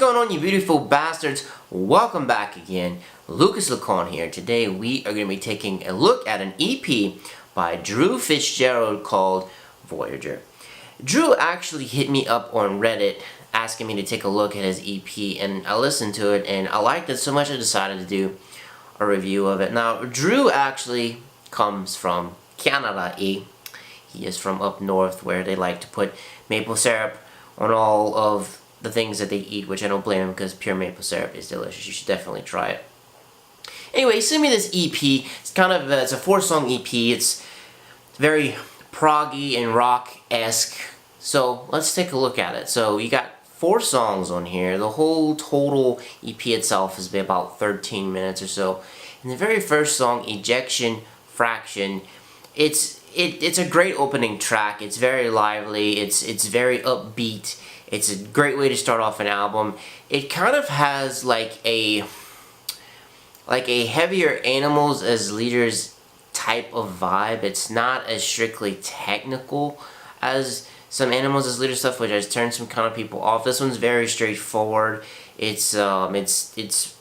going on, you beautiful bastards? Welcome back again. Lucas Lacan here. Today we are going to be taking a look at an EP by Drew Fitzgerald called Voyager. Drew actually hit me up on Reddit asking me to take a look at his EP, and I listened to it and I liked it so much I decided to do a review of it. Now, Drew actually comes from Canada. He is from up north where they like to put maple syrup on all of the things that they eat, which I don't blame him because pure maple syrup is delicious. You should definitely try it. Anyway, he sent me this EP. It's kind of it's a 4-song EP. It's very proggy and rock-esque. So let's take a look at it. So you got 4 songs on here. The whole total EP itself is about 13 minutes or so. And the very first song, Ejection Fraction, it's a great opening track. It's very lively. It's very upbeat. It's a great way to start off an album. It kind of has like a heavier Animals as Leaders type of vibe. It's not as strictly technical as some Animals as Leaders stuff, which has turned some kind of people off. This one's very straightforward. I don't say it's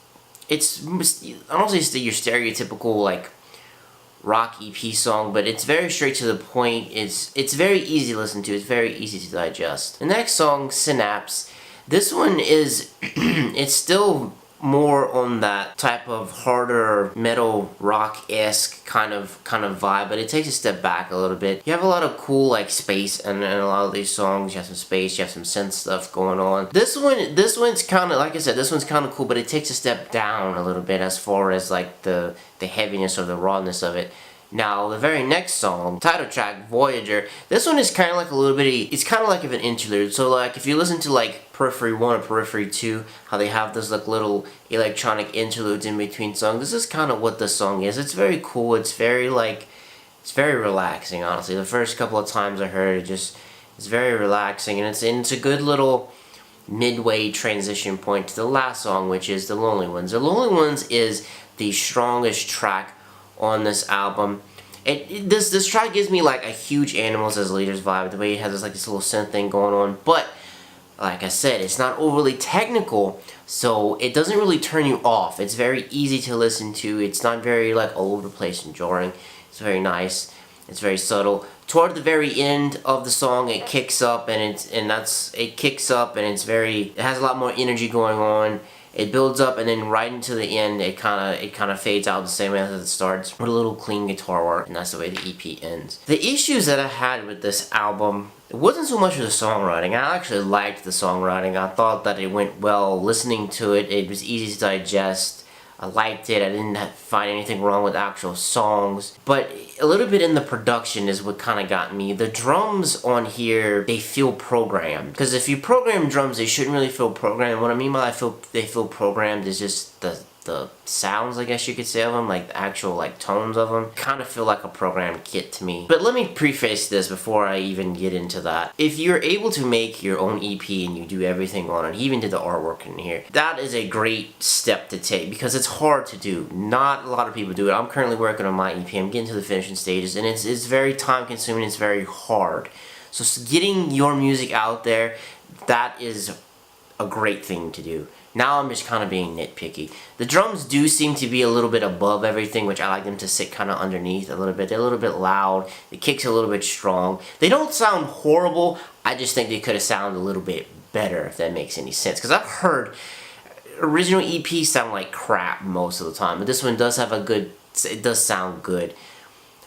your stereotypical like rock EP song, but it's very straight to the point. It's very easy to listen to. It's very easy to digest. The next song, Synapse. This one is it's still more on that type of harder metal rock-esque kind of vibe, but it takes a step back a little bit. You have a lot of cool like space and a lot of these songs. You have some space, you have some synth stuff going on. This one's kind of, like I said, this one's kind of cool, but it takes a step down a little bit as far as like the heaviness or the rawness of it. Now, the very next song, title track, Voyager, this one is kind of like a little bit, it's kind of like an interlude. So like, if you listen to like Periphery 1 or Periphery 2, how they have those like little electronic interludes in between songs, this is kind of what the song is. It's very cool, it's very relaxing, honestly. The first couple of times I heard it, it's very relaxing, and it's a good little midway transition point to the last song, which is The Lonely Ones. The Lonely Ones is the strongest track on this album. This track gives me like a huge Animals as Leaders vibe, the way it has this little synth thing going on, but like I said, it's not overly technical, so it doesn't really turn you off. It's very easy to listen to. It's not very like all over the place and jarring. It's very nice. It's very subtle. Toward the very end of the song, it kicks up, and it has a lot more energy going on. It builds up, and then right into the end, it kind of fades out the same way as it starts, with a little clean guitar work, and that's the way the EP ends. The issues that I had with this album, it wasn't so much of the songwriting. I actually liked the songwriting. I thought that it went well. Listening to it, it was easy to digest. I liked it. I didn't find anything wrong with actual songs. But a little bit in the production is what kind of got me. The drums on here, they feel programmed. Because if you program drums, they shouldn't really feel programmed. What I mean by they feel programmed is just the sounds, I guess you could say, of them, like the actual like tones of them, kind of feel like a programmed kit to me. But let me preface this before I even get into that. If you're able to make your own EP and you do everything on it, even did the artwork in here, that is a great step to take because it's hard to do. Not a lot of people do it. I'm currently working on my EP. I'm getting to the finishing stages, and it's very time consuming. It's very hard. So getting your music out there, that is a great thing to do. Now I'm just kind of being nitpicky. The drums do seem to be a little bit above everything, which I like them to sit kind of underneath a little bit. They're a little bit loud. The kicks are a little bit strong. They don't sound horrible. I just think they could have sounded a little bit better, if that makes any sense. Because I've heard original EPs sound like crap most of the time, but this one does have it does sound good.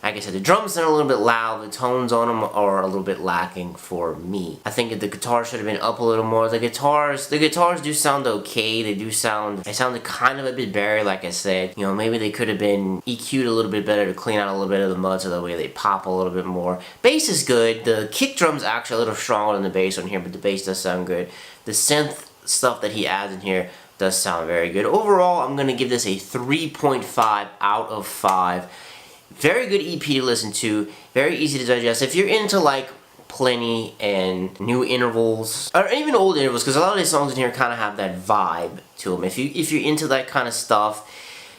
Like I said, the drums sound a little bit loud, the tones on them are a little bit lacking for me. I think that the guitar should have been up a little more. The guitars do sound okay. They sounded kind of a bit buried, like I said. You know, maybe they could have been EQ'd a little bit better to clean out a little bit of the mud so that way they pop a little bit more. Bass is good. The kick drum's actually a little stronger than the bass on here, but the bass does sound good. The synth stuff that he adds in here does sound very good. Overall, I'm going to give this a 3.5 out of 5. Very good EP to listen to, very easy to digest. If you're into like Plenty and New Intervals, or even old intervals, because a lot of these songs in here kind of have that vibe to them. If you're into that kind of stuff,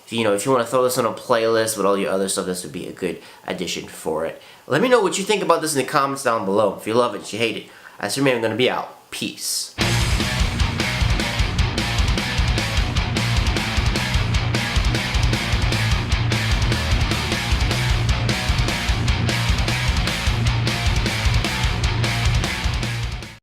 if you want to throw this on a playlist with all your other stuff, this would be a good addition for it. Let me know what you think about this in the comments down below. If you love it, if you hate it. As for me, I'm going to be out. Peace.